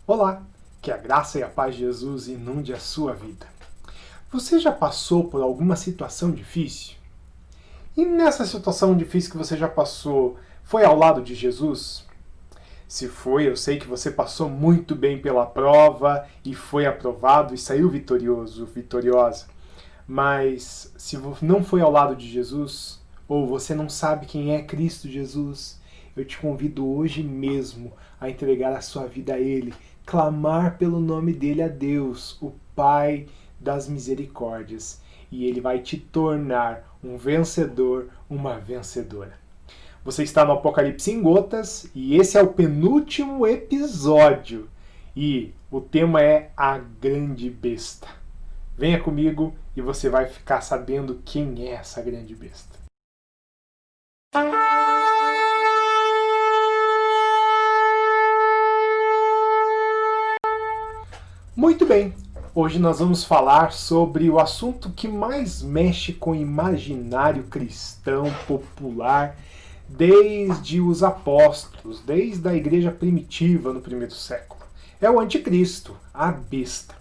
Olá, que a graça e a paz de Jesus inunde a sua vida. Você já passou por alguma situação difícil? E nessa situação difícil que você já passou, foi ao lado de Jesus? Se foi, eu sei que você passou muito bem pela prova e foi aprovado e saiu vitorioso, vitoriosa. Mas se não foi ao lado de Jesus, ou você não sabe quem é Cristo Jesus, eu te convido hoje mesmo a entregar a sua vida a Ele, clamar pelo nome dele a Deus, o Pai das misericórdias, e Ele vai te tornar um vencedor, uma vencedora. Você está no Apocalipse em Gotas e esse é o penúltimo episódio. E o tema é a grande besta. Venha comigo e você vai ficar sabendo quem é essa grande besta. Muito bem, hoje nós vamos falar sobre o assunto que mais mexe com o imaginário cristão popular desde os apóstolos, desde a igreja primitiva no primeiro século. É o anticristo, a besta.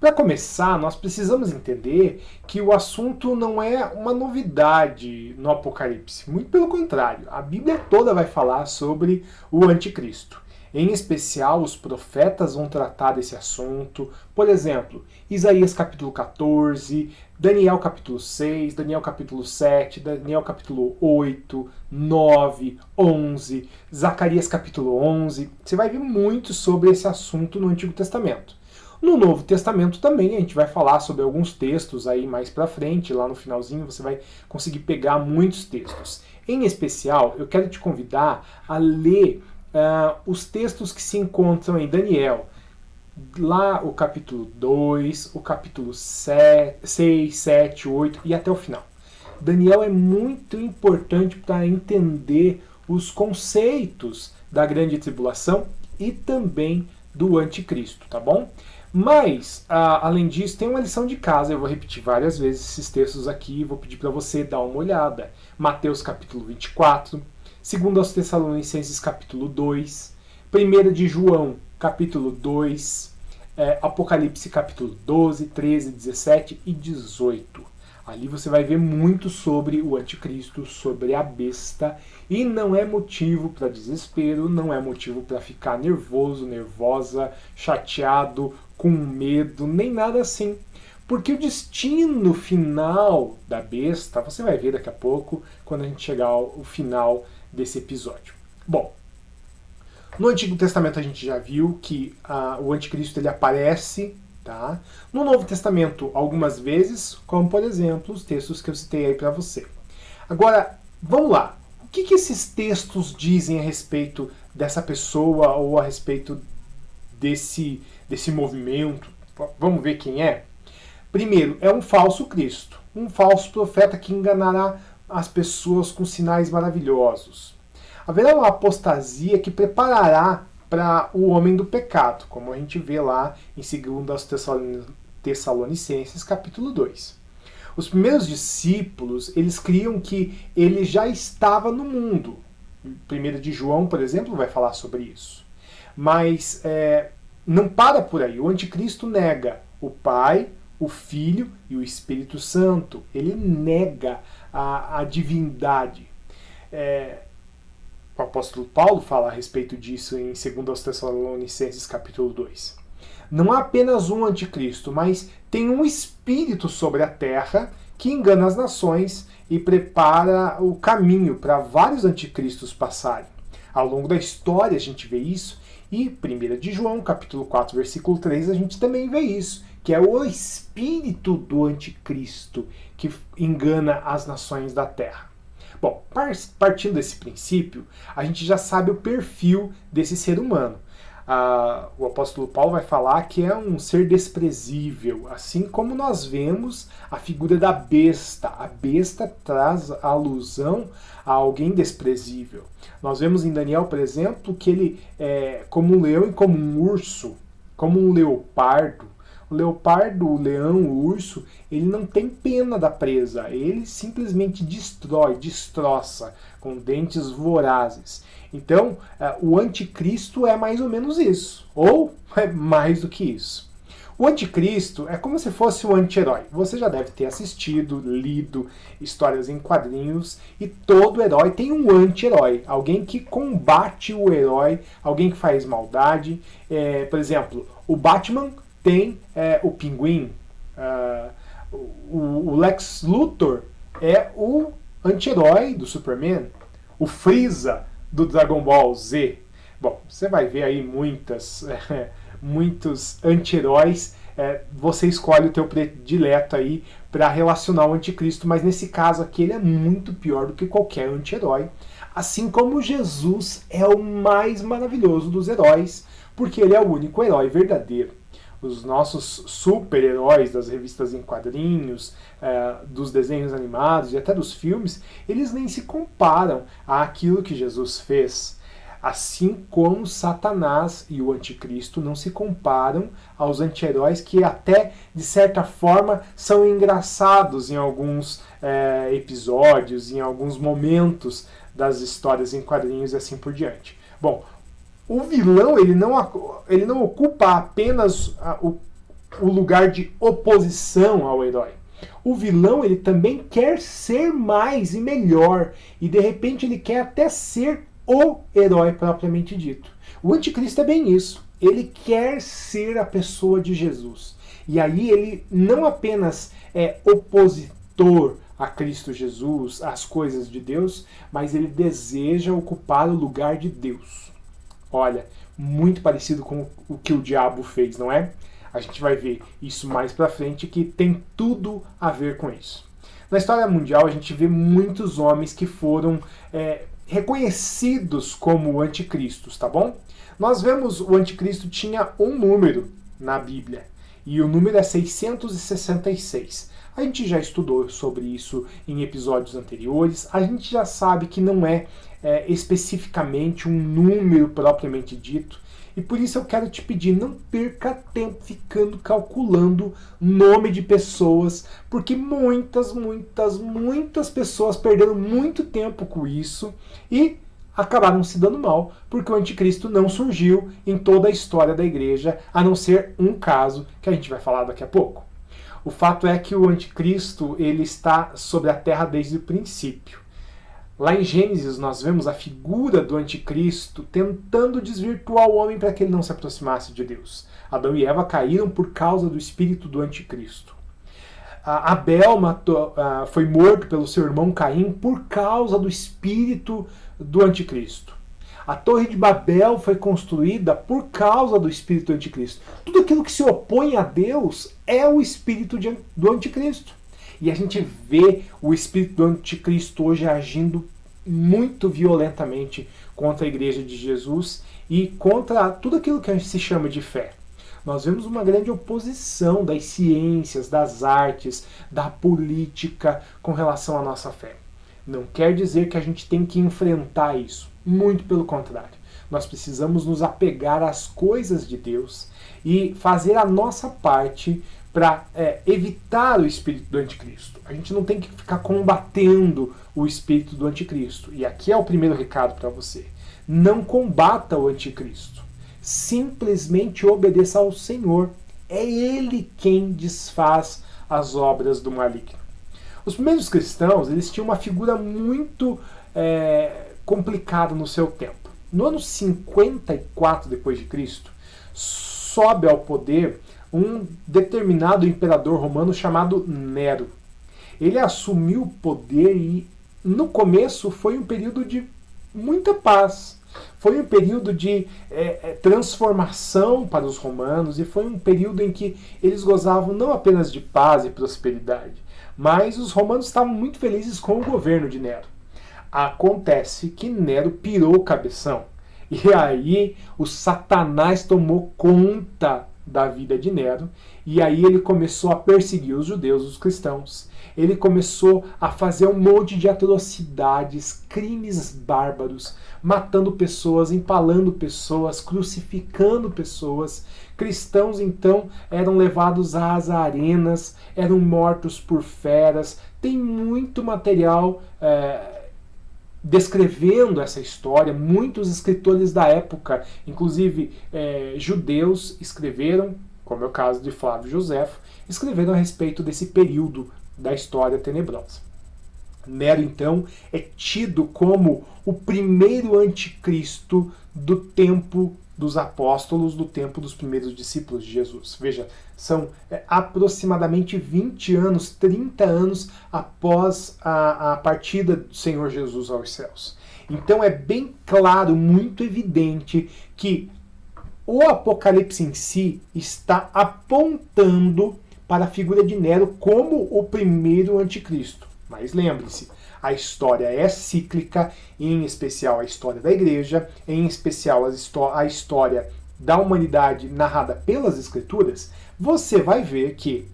Para começar, nós precisamos entender que o assunto não é uma novidade no Apocalipse. Muito pelo contrário, a Bíblia toda vai falar sobre o anticristo. Em especial, os profetas vão tratar desse assunto. Por exemplo, Isaías capítulo 14, Daniel capítulo 6, Daniel capítulo 7, Daniel capítulo 8, 9, 11, Zacarias capítulo 11. Você vai ver muito sobre esse assunto no Antigo Testamento. No Novo Testamento também a gente vai falar sobre alguns textos aí mais pra frente, lá no finalzinho você vai conseguir pegar muitos textos. Em especial, eu quero te convidar a ler os textos que se encontram em Daniel, lá o capítulo 2, o capítulo 6, 7, 8 e até o final. Daniel é muito importante para entender os conceitos da grande tribulação e também do anticristo, tá bom? Mas, além disso, tem uma lição de casa, eu vou repetir várias vezes esses textos aqui e vou pedir para você dar uma olhada. Mateus capítulo 24, 2 aos Tessalonicenses capítulo 2, 1 de João capítulo 2, Apocalipse capítulo 12, 13, 17 e 18. Ali você vai ver muito sobre o anticristo, sobre a besta, e não é motivo para desespero, não é motivo para ficar nervoso, nervosa, chateado, com medo, nem nada assim. Porque o destino final da besta, você vai ver daqui a pouco, quando a gente chegar ao final desse episódio. Bom, no Antigo Testamento a gente já viu que o anticristo ele aparece, tá? No Novo Testamento algumas vezes, como por exemplo os textos que eu citei aí para você. Agora, vamos lá. O que esses textos dizem a respeito dessa pessoa ou a respeito desse movimento? Vamos ver quem é? Primeiro, é um falso Cristo, um falso profeta que enganará as pessoas com sinais maravilhosos. Haverá uma apostasia que preparará para o homem do pecado, como a gente vê lá em 2 Tessalonicenses capítulo 2. Os primeiros discípulos, eles criam que ele já estava no mundo. 1 de João, por exemplo, vai falar sobre isso. Mas não para por aí. O anticristo nega o Pai, o Filho e o Espírito Santo. Ele nega a divindade. O apóstolo Paulo fala a respeito disso em 2 Tessalonicenses capítulo 2. Não há apenas um anticristo, mas tem um espírito sobre a terra que engana as nações e prepara o caminho para vários anticristos passarem. Ao longo da história a gente vê isso, e 1 de João, capítulo 4, versículo 3, a gente também vê isso, que é o espírito do anticristo que engana as nações da terra. Bom, partindo desse princípio, a gente já sabe o perfil desse ser humano. O apóstolo Paulo vai falar que é um ser desprezível, assim como nós vemos a figura da besta. A besta traz a alusão a alguém desprezível. Nós vemos em Daniel, por exemplo, que ele é como um leão e como um urso, como um leopardo, O leopardo, o leão, o urso, ele não tem pena da presa, ele simplesmente destrói, destroça, com dentes vorazes. Então, o anticristo é mais ou menos isso, ou é mais do que isso. O anticristo é como se fosse o anti-herói. Você já deve ter assistido, lido histórias em quadrinhos, e todo herói tem um anti-herói, alguém que combate o herói, alguém que faz maldade. Por exemplo, o Batman tem o Pinguim, o Lex Luthor é o anti-herói do Superman, o Freeza do Dragon Ball Z. Bom, você vai ver aí muitos anti-heróis. Você escolhe o teu predileto aí para relacionar o anticristo, mas nesse caso aqui ele é muito pior do que qualquer anti-herói. Assim como Jesus é o mais maravilhoso dos heróis, porque ele é o único herói verdadeiro. Os nossos super-heróis das revistas em quadrinhos, dos desenhos animados e até dos filmes, eles nem se comparam àquilo que Jesus fez. Assim como Satanás e o anticristo não se comparam aos anti-heróis que até, de certa forma, são engraçados em alguns episódios, em alguns momentos das histórias em quadrinhos e assim por diante. Bom, o vilão ele não ocupa apenas o lugar de oposição ao herói. O vilão ele também quer ser mais e melhor, e de repente ele quer até ser o herói propriamente dito. O anticristo é bem isso. Ele quer ser a pessoa de Jesus. E aí ele não apenas é opositor a Cristo Jesus, às coisas de Deus, mas ele deseja ocupar o lugar de Deus. Olha, muito parecido com o que o diabo fez, não é? A gente vai ver isso mais pra frente, que tem tudo a ver com isso. Na história mundial, a gente vê muitos homens que foram reconhecidos como anticristos, tá bom? Nós vemos o anticristo tinha um número na Bíblia, e o número é 666. A gente já estudou sobre isso em episódios anteriores, a gente já sabe que não é especificamente um número propriamente dito, e por isso eu quero te pedir, não perca tempo ficando calculando nome de pessoas, porque muitas pessoas perderam muito tempo com isso e acabaram se dando mal, porque o anticristo não surgiu em toda a história da igreja, a não ser um caso que a gente vai falar daqui a pouco. O fato é que o anticristo ele está sobre a terra desde o princípio. Lá em Gênesis nós vemos a figura do anticristo tentando desvirtuar o homem para que ele não se aproximasse de Deus. Adão e Eva caíram por causa do espírito do anticristo. Abel foi morto pelo seu irmão Caim por causa do espírito do anticristo. A Torre de Babel foi construída por causa do espírito do anticristo. Tudo aquilo que se opõe a Deus é o espírito do anticristo. E a gente vê o espírito do anticristo hoje agindo muito violentamente contra a igreja de Jesus e contra tudo aquilo que a gente se chama de fé. Nós vemos uma grande oposição das ciências, das artes, da política com relação à nossa fé. Não quer dizer que a gente tem que enfrentar isso. Muito pelo contrário. Nós precisamos nos apegar às coisas de Deus e fazer a nossa parte para evitar o espírito do anticristo. A gente não tem que ficar combatendo o espírito do anticristo. E aqui é o primeiro recado para você. Não combata o anticristo. Simplesmente obedeça ao Senhor. É Ele quem desfaz as obras do maligno. Os primeiros cristãos eles tinham uma figura muito complicada no seu tempo. No ano 54 d.C., sobe ao poder um determinado imperador romano chamado Nero. Ele assumiu o poder e, no começo, foi um período de muita paz. Foi um período de transformação para os romanos e foi um período em que eles gozavam não apenas de paz e prosperidade, mas os romanos estavam muito felizes com o governo de Nero. Acontece que Nero pirou o cabeção. E aí o Satanás tomou conta da vida de Nero, e aí ele começou a perseguir os judeus, os cristãos. Ele começou a fazer um monte de atrocidades, crimes bárbaros, matando pessoas, empalando pessoas, crucificando pessoas. Cristãos, então, eram levados às arenas, eram mortos por feras. Tem muito material descrevendo essa história. Muitos escritores da época, inclusive judeus, escreveram, como é o caso de Flávio Joséfo, escreveram a respeito desse período da história tenebrosa. Nero, então, é tido como o primeiro anticristo do tempo dos apóstolos, do tempo dos primeiros discípulos de Jesus. Veja, são aproximadamente 20 anos, 30 anos após a partida do Senhor Jesus aos céus. Então é bem claro, muito evidente que o Apocalipse em si está apontando para a figura de Nero como o primeiro anticristo. Mas lembre-se, a história é cíclica, em especial a história da igreja, em especial a história da humanidade narrada pelas escrituras. Você vai ver que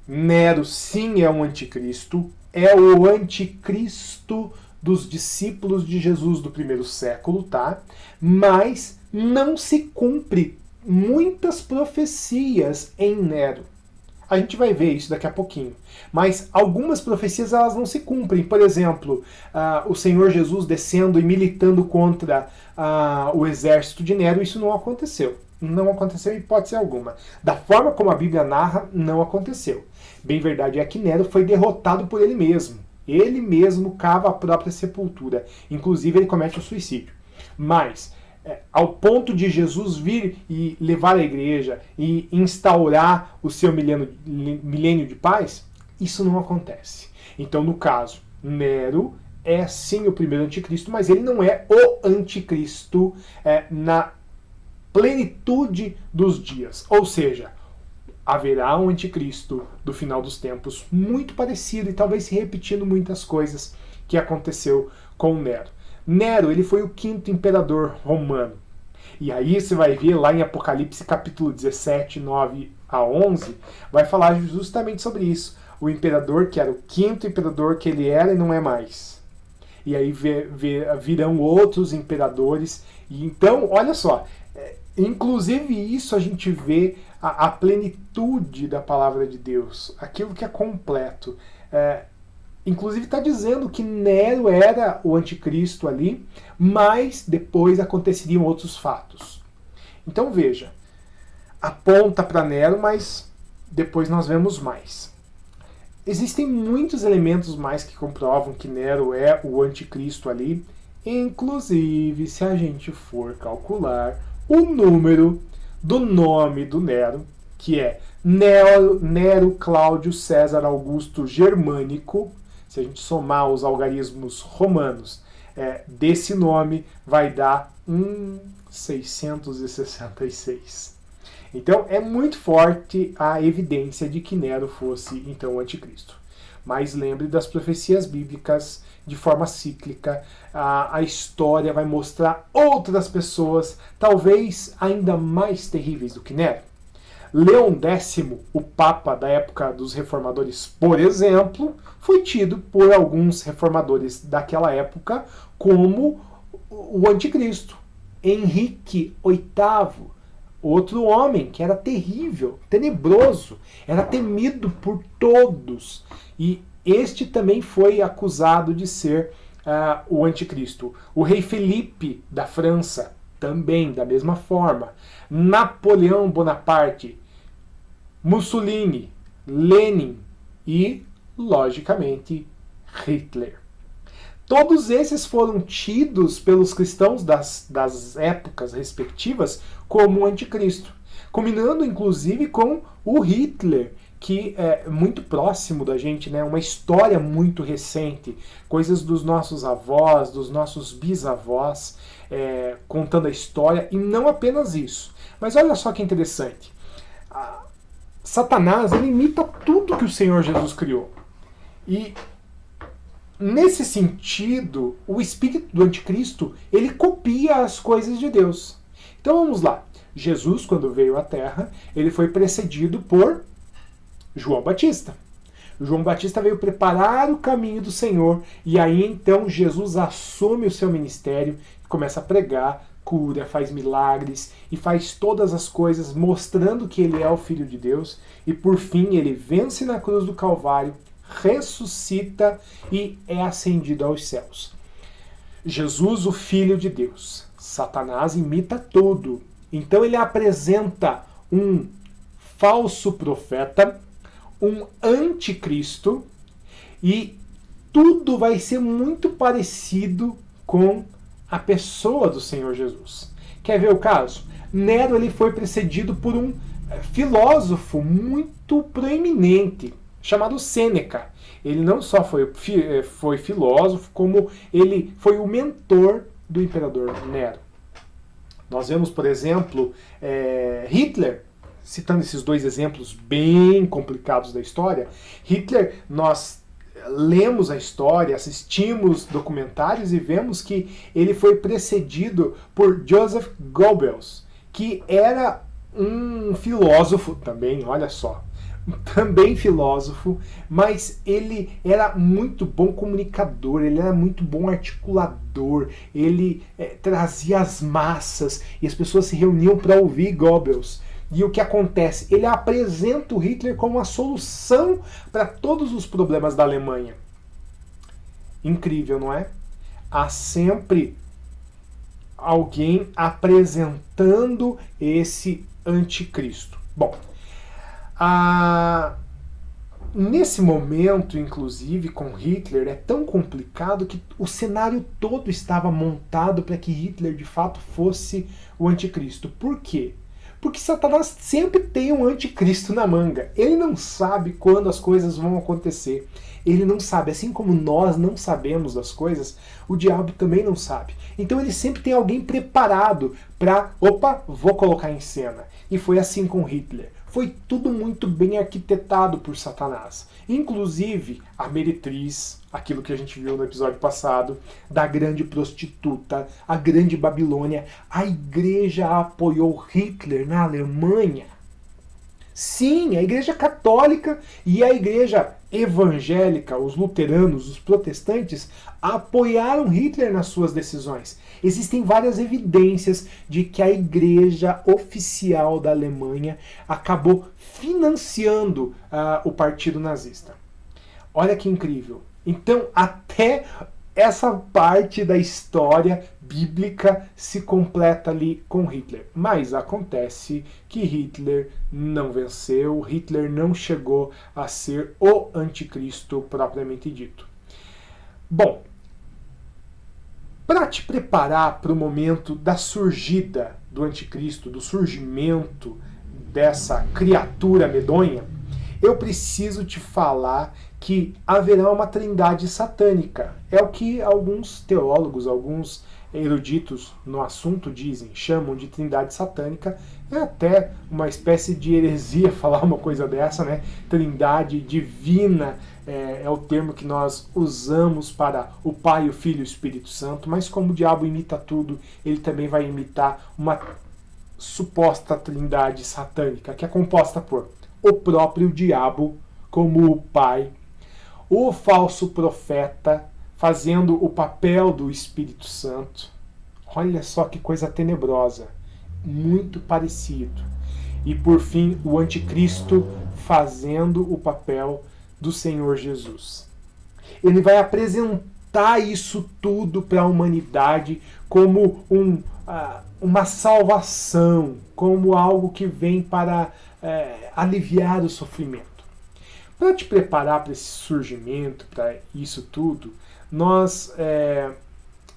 Nero sim é um anticristo, é o anticristo dos discípulos de Jesus do primeiro século, tá? Mas não se cumpre muitas profecias em Nero. A gente vai ver isso daqui a pouquinho. Mas algumas profecias elas não se cumprem. Por exemplo, o Senhor Jesus descendo e militando contra o exército de Nero, isso não aconteceu. Não aconteceu em hipótese alguma. Da forma como a Bíblia narra, não aconteceu. Bem verdade é que Nero foi derrotado por ele mesmo. Ele mesmo cava a própria sepultura. Inclusive ele comete o suicídio. Mas ao ponto de Jesus vir e levar a igreja e instaurar o seu milênio de paz, isso não acontece. Então, no caso, Nero é sim o primeiro anticristo, mas ele não é o anticristo na plenitude dos dias. Ou seja, haverá um anticristo do final dos tempos muito parecido e talvez se repetindo muitas coisas que aconteceu com Nero. Nero, ele foi o quinto imperador romano. E aí você vai ver lá em Apocalipse capítulo 17, 9 a 11, vai falar justamente sobre isso. O imperador, que era o quinto imperador que ele era e não é mais. E aí virão outros imperadores. E então, olha só, inclusive isso a gente vê a plenitude da palavra de Deus, aquilo que é completo. Inclusive está dizendo que Nero era o anticristo ali, mas depois aconteceriam outros fatos. Então veja, aponta para Nero, mas depois nós vemos mais. Existem muitos elementos mais que comprovam que Nero é o anticristo ali, inclusive se a gente for calcular o número do nome do Nero, que é Nero Cláudio César Augusto Germânico. Se a gente somar os algarismos romanos desse nome, vai dar 666. Então é muito forte a evidência de que Nero fosse então o anticristo. Mas lembre das profecias bíblicas de forma cíclica. A história vai mostrar outras pessoas, talvez ainda mais terríveis do que Nero. Leão X, o Papa da época dos reformadores, por exemplo, foi tido por alguns reformadores daquela época como o anticristo. Henrique VIII, outro homem que era terrível, tenebroso, era temido por todos. E este também foi acusado de ser o anticristo. O rei Felipe da França, também da mesma forma. Napoleão Bonaparte, Mussolini, Lenin e, logicamente, Hitler. Todos esses foram tidos pelos cristãos das épocas respectivas como anticristo, combinando inclusive com o Hitler, que é muito próximo da gente, né? Uma história muito recente, coisas dos nossos avós, dos nossos bisavós, contando a história, e não apenas isso. Mas olha só que interessante. Satanás, ele imita tudo que o Senhor Jesus criou. E nesse sentido, o espírito do anticristo, ele copia as coisas de Deus. Então vamos lá. Jesus, quando veio à Terra, ele foi precedido por João Batista. João Batista veio preparar o caminho do Senhor, e aí então Jesus assume o seu ministério e começa a pregar, cura, faz milagres e faz todas as coisas mostrando que ele é o Filho de Deus, e por fim ele vence na cruz do Calvário, ressuscita e é ascendido aos céus. Jesus, o Filho de Deus. Satanás imita tudo. Então ele apresenta um falso profeta, um anticristo, e tudo vai ser muito parecido com a pessoa do Senhor Jesus. Quer ver o caso? Nero ele foi precedido por um filósofo muito proeminente, chamado Sêneca. Ele não só foi filósofo, como ele foi o mentor do imperador Nero. Nós vemos, por exemplo, Hitler, citando esses dois exemplos bem complicados da história. Hitler, nós lemos a história, assistimos documentários e vemos que ele foi precedido por Joseph Goebbels, que era um filósofo também, olha só, também filósofo, mas ele era muito bom comunicador, ele era muito bom articulador, ele trazia as massas e as pessoas se reuniam para ouvir Goebbels. E o que acontece? Ele apresenta o Hitler como a solução para todos os problemas da Alemanha. Incrível, não é? Há sempre alguém apresentando esse anticristo. Bom, nesse momento, inclusive, com Hitler, é tão complicado que o cenário todo estava montado para que Hitler, de fato, fosse o anticristo. Por quê? Porque Satanás sempre tem um anticristo na manga. Ele não sabe quando as coisas vão acontecer. Ele não sabe. Assim como nós não sabemos das coisas, o diabo também não sabe. Então ele sempre tem alguém preparado para, vou colocar em cena. E foi assim com Hitler. Foi tudo muito bem arquitetado por Satanás. Inclusive a meretriz, aquilo que a gente viu no episódio passado, da grande prostituta, a grande Babilônia. A igreja apoiou Hitler na Alemanha. Sim, a igreja católica e a igreja evangélica, os luteranos, os protestantes, apoiaram Hitler nas suas decisões. Existem várias evidências de que a igreja oficial da Alemanha acabou financiando o partido nazista. Olha que incrível. Então, até essa parte da história bíblica se completa ali com Hitler. Mas acontece que Hitler não venceu, Hitler não chegou a ser o anticristo propriamente dito. Bom, para te preparar para o momento da surgida do anticristo, do surgimento dessa criatura medonha, eu preciso te falar que haverá uma trindade satânica. É o que alguns teólogos, alguns eruditos no assunto dizem, chamam de trindade satânica. É até uma espécie de heresia falar uma coisa dessa, né? Trindade divina é o termo que nós usamos para o Pai, o Filho e o Espírito Santo, mas como o diabo imita tudo, ele também vai imitar uma suposta trindade satânica, que é composta por o próprio diabo como o pai, o falso profeta fazendo o papel do Espírito Santo. Olha só que coisa tenebrosa, muito parecido. E por fim, o anticristo fazendo o papel do Senhor Jesus. Ele vai apresentar isso tudo para a humanidade como uma salvação, como algo que vem para aliviar o sofrimento. Para te preparar para esse surgimento, para isso tudo, nós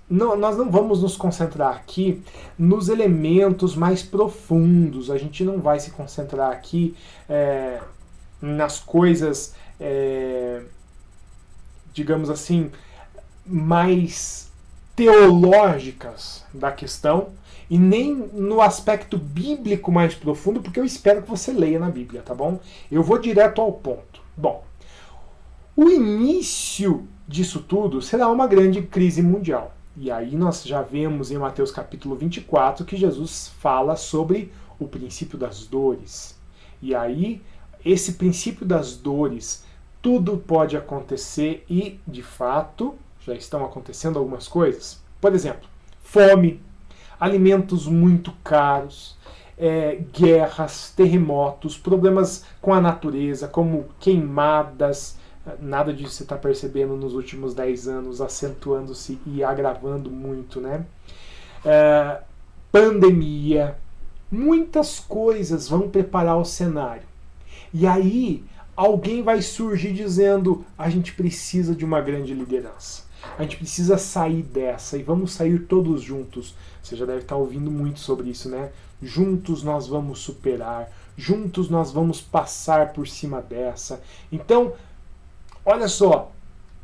não vamos nos concentrar aqui nos elementos mais profundos. A gente não vai se concentrar aqui nas coisas, digamos assim, mais teológicas da questão, e nem no aspecto bíblico mais profundo, porque eu espero que você leia na Bíblia, tá bom? Eu vou direto ao ponto. Bom, o início disso tudo será uma grande crise mundial. E aí nós já vemos em Mateus capítulo 24 que Jesus fala sobre o princípio das dores. E aí, esse princípio das dores, tudo pode acontecer e, de fato, já estão acontecendo algumas coisas. Por exemplo, fome, alimentos muito caros, guerras, terremotos, problemas com a natureza, como queimadas. Nada disso você está percebendo nos últimos 10 anos, acentuando-se e agravando muito, né? Pandemia, muitas coisas vão preparar o cenário. E aí, alguém vai surgir dizendo: a gente precisa de uma grande liderança. A gente precisa sair dessa e vamos sair todos juntos. Você já deve estar ouvindo muito sobre isso, né? Juntos nós vamos superar, juntos nós vamos passar por cima dessa. Então, olha só,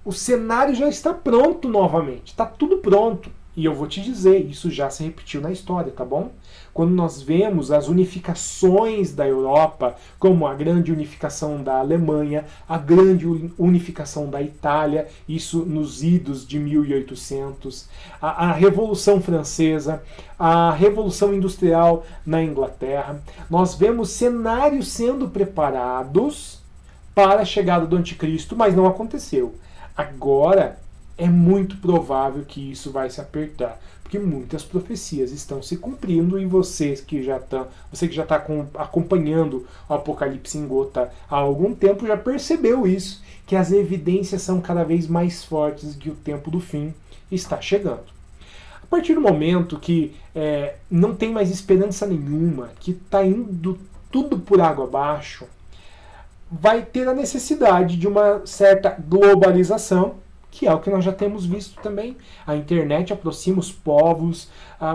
o cenário já está pronto novamente, está tudo pronto. E eu vou te dizer, isso já se repetiu na história, tá bom? Quando nós vemos as unificações da Europa, como a grande unificação da Alemanha, a grande unificação da Itália, isso nos idos de 1800, a Revolução Francesa, a Revolução Industrial na Inglaterra, nós vemos cenários sendo preparados para a chegada do Anticristo, mas não aconteceu. Agora, é muito provável que isso vai se apertar, porque muitas profecias estão se cumprindo e você que já está acompanhando o Apocalipse em Gota há algum tempo já percebeu isso, que as evidências são cada vez mais fortes de que o tempo do fim está chegando. A partir do momento que não tem mais esperança nenhuma, que está indo tudo por água abaixo, vai ter a necessidade de uma certa globalização, que é o que nós já temos visto também. A internet aproxima os povos,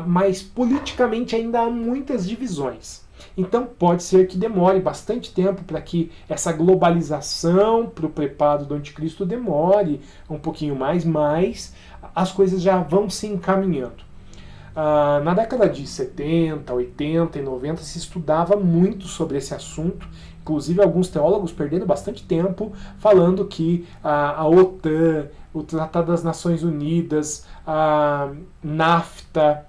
mas politicamente ainda há muitas divisões. Então pode ser que demore bastante tempo para que essa globalização para o preparo do anticristo demore um pouquinho mais, mas as coisas já vão se encaminhando. Na década de 70, 80 e 90 se estudava muito sobre esse assunto, inclusive alguns teólogos perdendo bastante tempo falando que a OTAN, o Tratado das Nações Unidas, a NAFTA,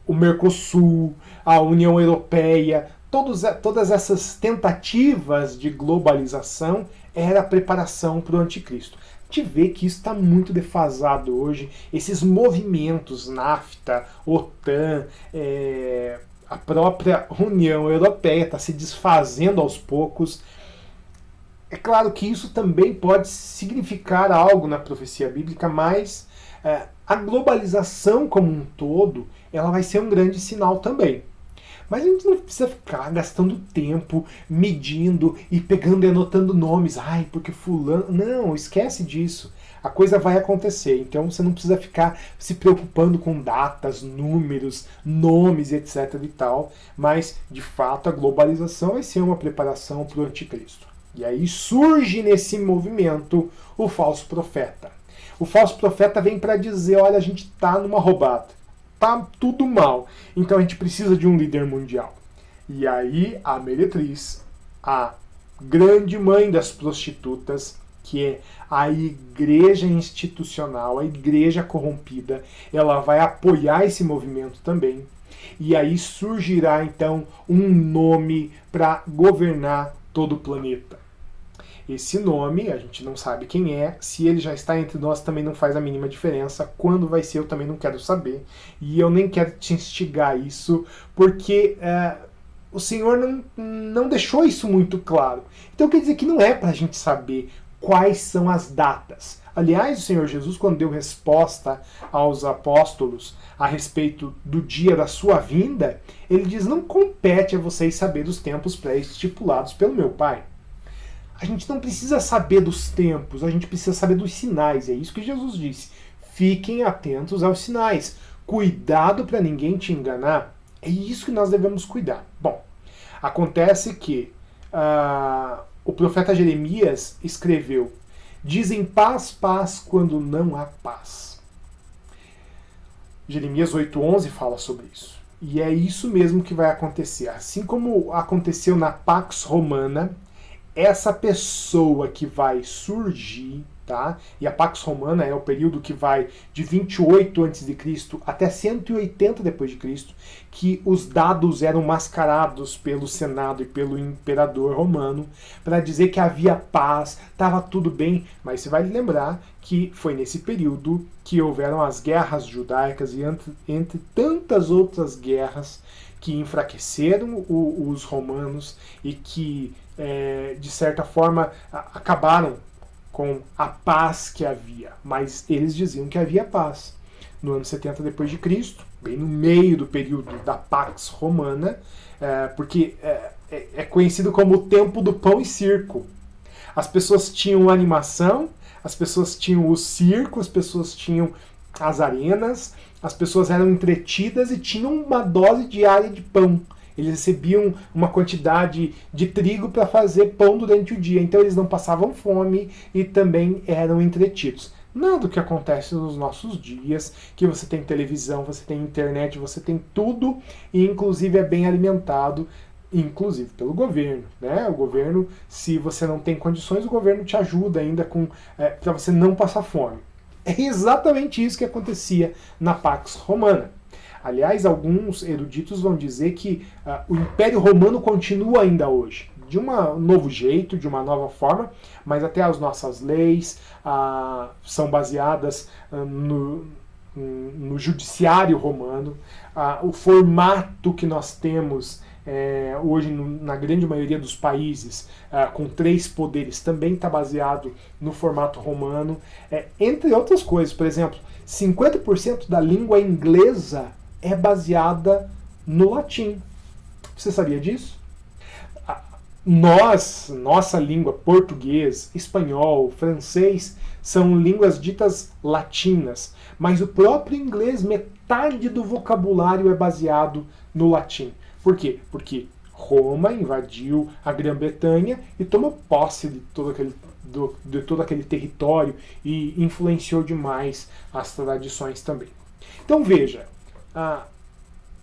o Mercosul, a União Europeia, todas essas tentativas de globalização era a preparação para o anticristo. A gente vê que isso está muito defasado hoje, esses movimentos NAFTA, OTAN, a própria União Europeia está se desfazendo aos poucos. É claro que isso também pode significar algo na profecia bíblica, mas a globalização como um todo, ela vai ser um grande sinal também. Mas a gente não precisa ficar gastando tempo medindo e pegando e anotando nomes. Ai, porque fulano... Não, esquece disso. A coisa vai acontecer. Então você não precisa ficar se preocupando com datas, números, nomes, etc. e tal. Mas, de fato, a globalização vai ser uma preparação para o anticristo. E aí surge nesse movimento o falso profeta. O falso profeta vem para dizer, olha, a gente está numa roubada. Tá tudo mal. Então a gente precisa de um líder mundial. E aí a meretriz, a grande mãe das prostitutas, que é a igreja institucional, a igreja corrompida, ela vai apoiar esse movimento também. E aí surgirá então um nome para governar todo o planeta. Esse nome, a gente não sabe quem é, se ele já está entre nós também não faz a mínima diferença, quando vai ser eu também não quero saber, e eu nem quero te instigar isso, porque o Senhor não deixou isso muito claro. Então quer dizer que não é para a gente saber quais são as datas. Aliás, o Senhor Jesus, quando deu resposta aos apóstolos a respeito do dia da sua vinda, ele diz, não compete a vocês saber os tempos pré-estipulados pelo meu Pai. A gente não precisa saber dos tempos, a gente precisa saber dos sinais. É isso que Jesus disse. Fiquem atentos aos sinais. Cuidado para ninguém te enganar. É isso que nós devemos cuidar. Bom, acontece que o profeta Jeremias escreveu: dizem paz, paz, quando não há paz. Jeremias 8:11 fala sobre isso. E é isso mesmo que vai acontecer. Assim como aconteceu na Pax Romana, essa pessoa que vai surgir, Tá? E a Pax Romana é o período que vai de 28 a.C. até 180 d.C., que os dados eram mascarados pelo Senado e pelo imperador romano para dizer que havia paz, estava tudo bem, mas você vai lembrar que foi nesse período que houveram as guerras judaicas e entre tantas outras guerras que enfraqueceram os romanos e que, de certa forma, acabaram com a paz que havia. Mas eles diziam que havia paz. No ano 70 d.C., bem no meio do período da Pax Romana, porque é conhecido como o tempo do pão e circo. As pessoas tinham animação, as pessoas tinham o circo, as pessoas tinham as arenas, as pessoas eram entretidas e tinham uma dose diária de pão. Eles recebiam uma quantidade de trigo para fazer pão durante o dia, então eles não passavam fome e também eram entretidos. Nada do que acontece nos nossos dias, que você tem televisão, você tem internet, você tem tudo e inclusive é bem alimentado, inclusive pelo governo, né? O governo, se você não tem condições, o governo te ajuda ainda para você não passar fome. É exatamente isso que acontecia na Pax Romana. Aliás, alguns eruditos vão dizer que o Império Romano continua ainda hoje, de um novo jeito, de uma nova forma, mas até as nossas leis são baseadas no judiciário romano. O formato que nós temos hoje na grande maioria dos países, com 3 poderes, também está baseado no formato romano, entre outras coisas. Por exemplo, 50% da língua inglesa é baseada no latim. Você sabia disso? Nossa língua, português, espanhol, francês, são línguas ditas latinas, mas o próprio inglês, metade do vocabulário é baseado no latim. Por quê? Porque Roma invadiu a Grã-Bretanha e tomou posse de todo aquele território e influenciou demais as tradições também. Então veja,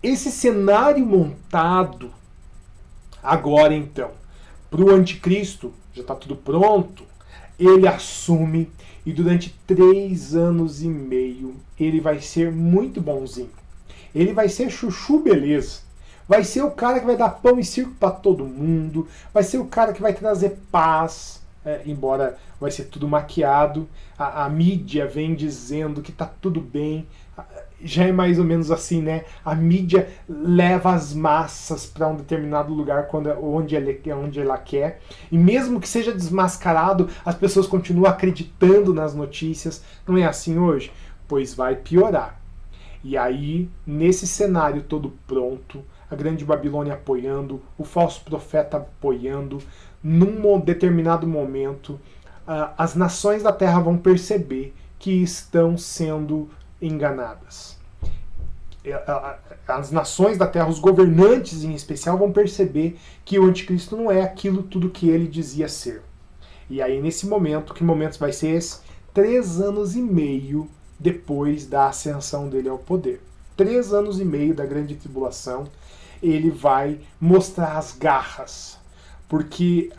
esse cenário montado agora então para o anticristo, já está tudo pronto, ele assume e durante 3 anos e meio ele vai ser muito bonzinho. Ele vai ser chuchu beleza. Vai ser o cara que vai dar pão e circo para todo mundo, vai ser o cara que vai trazer paz, embora vai ser tudo maquiado. A mídia vem dizendo que está tudo bem. Já é mais ou menos assim, né? A mídia leva as massas para um determinado lugar onde ela quer. E mesmo que seja desmascarado, as pessoas continuam acreditando nas notícias. Não é assim hoje? Pois vai piorar. E aí, nesse cenário todo pronto, a Grande Babilônia apoiando, o falso profeta apoiando, num determinado momento, as nações da Terra vão perceber que estão sendo enganadas. As nações da Terra, os governantes em especial, vão perceber que o anticristo não é aquilo tudo que ele dizia ser. E aí, nesse momento, que momento vai ser esse? 3 anos e meio depois da ascensão dele ao poder. 3 anos e meio da grande tribulação, ele vai mostrar as garras, porque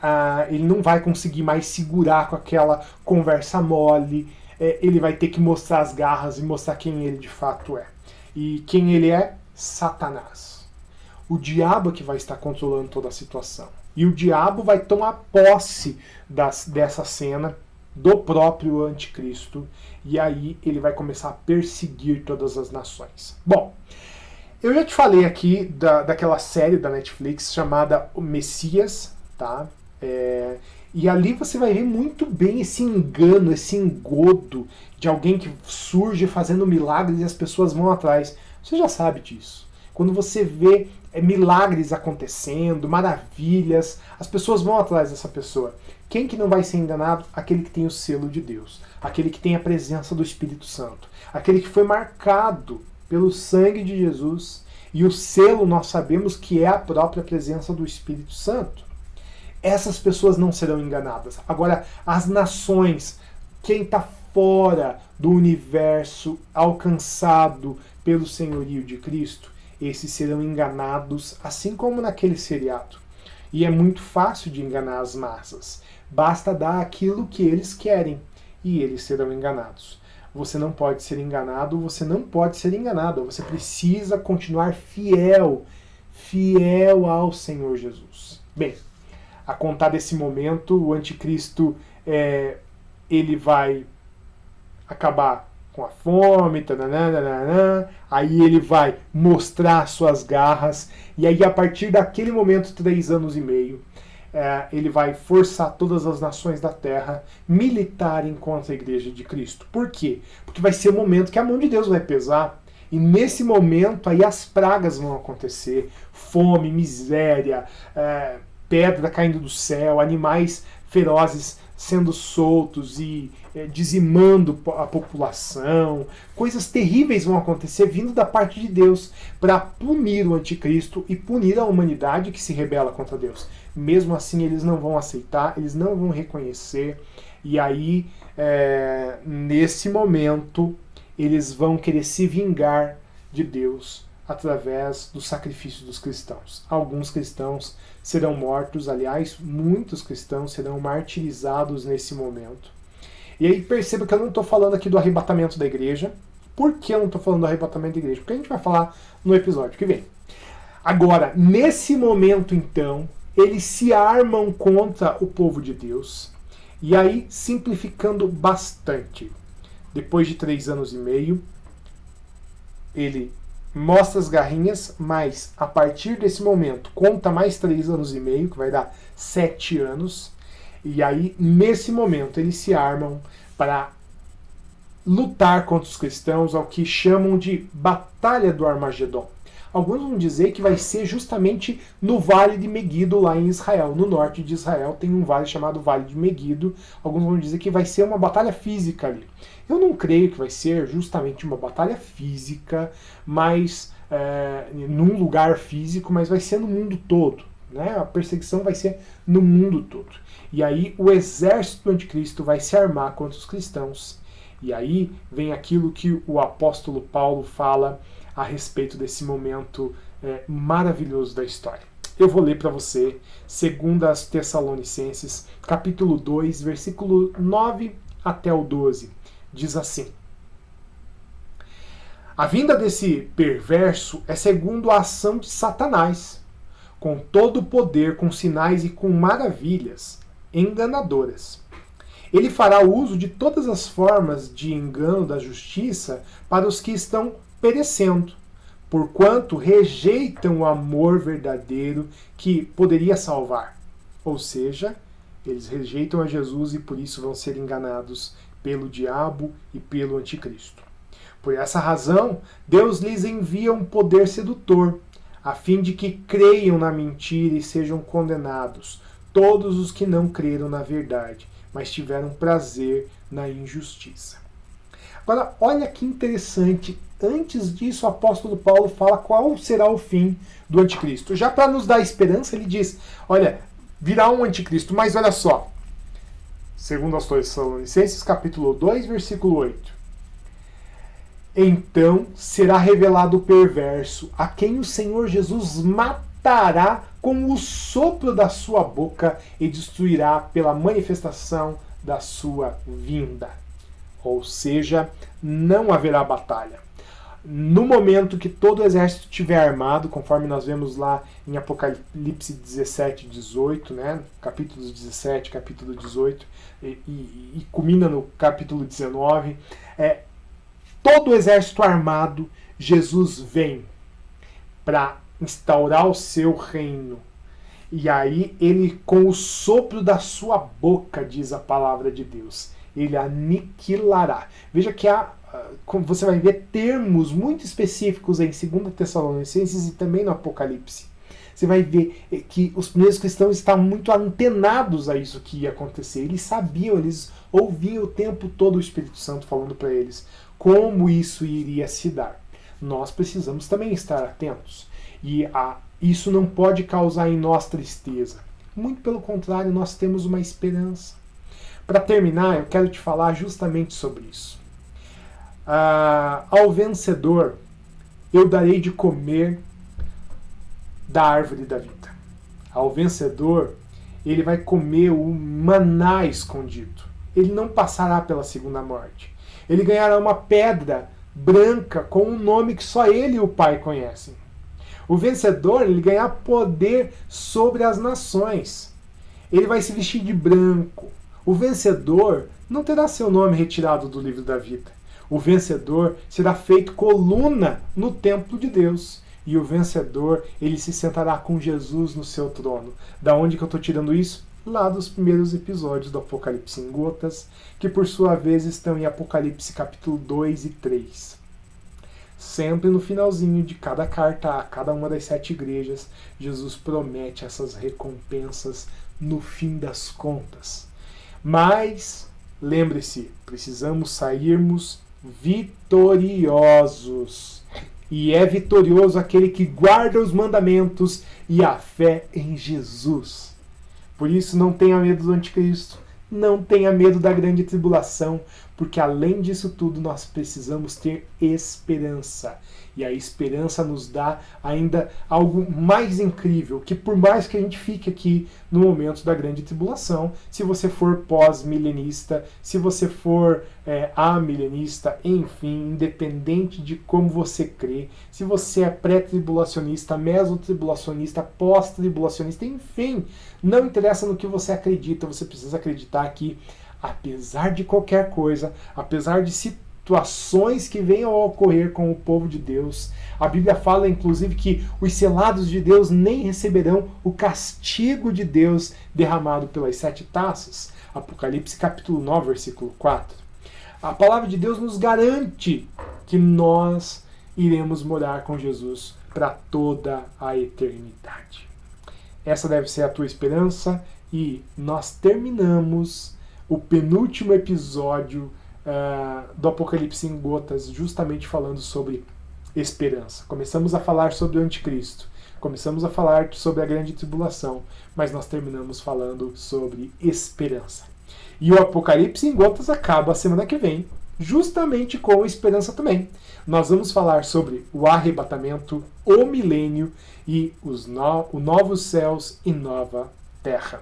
ele não vai conseguir mais segurar com aquela conversa mole, ele vai ter que mostrar as garras e mostrar quem ele de fato é. E quem ele é? Satanás. O diabo que vai estar controlando toda a situação. E o diabo vai tomar posse dessa cena do próprio anticristo, e aí ele vai começar a perseguir todas as nações. Bom, eu já te falei aqui daquela série da Netflix chamada O Messias, tá? E ali você vai ver muito bem esse engano, esse engodo de alguém que surge fazendo milagres e as pessoas vão atrás. Você já sabe disso. Quando você vê milagres acontecendo, maravilhas, as pessoas vão atrás dessa pessoa. Quem que não vai ser enganado? Aquele que tem o selo de Deus, aquele que tem a presença do Espírito Santo, aquele que foi marcado pelo sangue de Jesus, e o selo nós sabemos que é a própria presença do Espírito Santo. Essas pessoas não serão enganadas. Agora, as nações, quem está fora do universo alcançado pelo senhorio de Cristo, esses serão enganados, assim como naquele seriado. E é muito fácil de enganar as massas. Basta dar aquilo que eles querem. e eles serão enganados. Você não pode ser enganado, você não pode ser enganado. Você precisa continuar fiel ao Senhor Jesus. Bem, a contar desse momento, o anticristo ele vai acabar com a fome, aí ele vai mostrar suas garras, e aí a partir daquele momento, 3 anos e meio, ele vai forçar todas as nações da terra militarem contra a igreja de Cristo. Por quê? Porque vai ser o momento que a mão de Deus vai pesar, e nesse momento aí as pragas vão acontecer, fome, miséria, pedra caindo do céu, animais ferozes sendo soltos e dizimando a população. Coisas terríveis vão acontecer vindo da parte de Deus para punir o anticristo e punir a humanidade que se rebela contra Deus. Mesmo assim, eles não vão aceitar, eles não vão reconhecer, e aí, nesse momento, eles vão querer se vingar de Deus através do sacrifício dos cristãos. Alguns cristãos serão mortos, aliás, muitos cristãos serão martirizados nesse momento. E aí perceba que eu não estou falando aqui do arrebatamento da igreja. Por que eu não estou falando do arrebatamento da igreja? Porque a gente vai falar no episódio que vem. Agora, nesse momento então, eles se armam contra o povo de Deus. E aí, simplificando bastante, depois de 3 anos e meio, ele mostra as garrinhas, mas a partir desse momento conta mais 3 anos e meio, que vai dar 7 anos, e aí nesse momento eles se armam para lutar contra os cristãos, ao que chamam de Batalha do Armagedon. Alguns vão dizer que vai ser justamente no Vale de Meguido, lá em Israel. No norte de Israel tem um vale chamado Vale de Meguido. Alguns vão dizer que vai ser uma batalha física ali. Eu não creio que vai ser justamente uma batalha física, mas num lugar físico, mas vai ser no mundo todo. Né? A perseguição vai ser no mundo todo. E aí o exército do anticristo vai se armar contra os cristãos. E aí vem aquilo que o apóstolo Paulo fala a respeito desse momento maravilhoso da história. Eu vou ler para você, segundo as Tessalonicenses, capítulo 2, versículo 9 até o 12. Diz assim: a vinda desse perverso é segundo a ação de Satanás, com todo o poder, com sinais e com maravilhas enganadoras. Ele fará uso de todas as formas de engano da justiça para os que estão perecendo, porquanto rejeitam o amor verdadeiro que poderia salvar. Ou seja, eles rejeitam a Jesus e por isso vão ser enganados pelo diabo e pelo anticristo. Por essa razão, Deus lhes envia um poder sedutor, a fim de que creiam na mentira e sejam condenados todos os que não creram na verdade, mas tiveram prazer na injustiça. Agora, olha que interessante. Antes disso, o apóstolo Paulo fala qual será o fim do anticristo. Já para nos dar esperança, ele diz, olha, virá um anticristo, mas olha só. Segundo aos Tessalonicenses, capítulo 2, versículo 8. Então será revelado o perverso, a quem o Senhor Jesus matará com o sopro da sua boca e destruirá pela manifestação da sua vinda. Ou seja, não haverá batalha. No momento que todo o exército estiver armado, conforme nós vemos lá em Apocalipse 17, 18, né? Capítulos 17, capítulo 18, e culmina no capítulo 19, todo o exército armado, Jesus vem para instaurar o seu reino. E aí ele, com o sopro da sua boca, diz a palavra de Deus, ele aniquilará. Veja que você vai ver termos muito específicos em 2 Tessalonicenses e também no Apocalipse. Você vai ver que os primeiros cristãos estavam muito antenados a isso que ia acontecer. Eles sabiam, eles ouviam o tempo todo o Espírito Santo falando para eles como isso iria se dar. Nós precisamos também estar atentos. E isso não pode causar em nós tristeza. Muito pelo contrário, nós temos uma esperança. Para terminar, eu quero te falar justamente sobre isso. Ao vencedor, eu darei de comer da árvore da vida. Ao vencedor, ele vai comer o maná escondido. ele não passará pela segunda morte. Ele ganhará uma pedra branca com um nome que só ele e o Pai conhecem. O vencedor, ele ganhará poder sobre as nações. Ele vai se vestir de branco. O vencedor não terá seu nome retirado do livro da vida. O vencedor será feito coluna no templo de Deus. E o vencedor, ele se sentará com Jesus no seu trono. Da onde que eu estou tirando isso? Lá dos primeiros episódios do Apocalipse em Gotas, que por sua vez estão em Apocalipse capítulo 2 e 3. Sempre no finalzinho de cada carta a cada uma das 7 igrejas, Jesus promete essas recompensas no fim das contas. Mas, lembre-se, precisamos sairmos vitoriosos. E é vitorioso aquele que guarda os mandamentos e a fé em Jesus. Por isso, não tenha medo do anticristo, não tenha medo da grande tribulação, porque além disso tudo nós precisamos ter esperança. E a esperança nos dá ainda algo mais incrível, que por mais que a gente fique aqui no momento da grande tribulação, se você for pós-milenista, se você for amilenista, enfim, independente de como você crê, se você é pré-tribulacionista, mesotribulacionista, pós-tribulacionista, enfim, não interessa no que você acredita, você precisa acreditar que apesar de qualquer coisa, apesar de situações que venham a ocorrer com o povo de Deus, a Bíblia fala inclusive que os selados de Deus nem receberão o castigo de Deus derramado pelas 7 taças. Apocalipse capítulo 9, versículo 4. A palavra de Deus nos garante que nós iremos morar com Jesus para toda a eternidade. Essa deve ser a tua esperança e nós terminamos o penúltimo episódio do Apocalipse em Gotas, justamente falando sobre esperança. Começamos a falar sobre o anticristo, começamos a falar sobre a grande tribulação, mas nós terminamos falando sobre esperança. E o Apocalipse em Gotas acaba a semana que vem, justamente com esperança também. Nós vamos falar sobre o arrebatamento, o milênio e os novos céus e nova terra.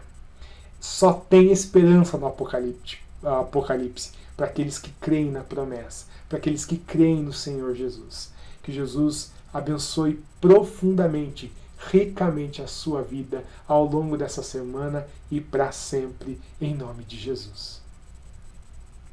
Só tem esperança no Apocalipse para aqueles que creem na promessa, para aqueles que creem no Senhor Jesus. Que Jesus abençoe profundamente, ricamente a sua vida ao longo dessa semana e para sempre, em nome de Jesus.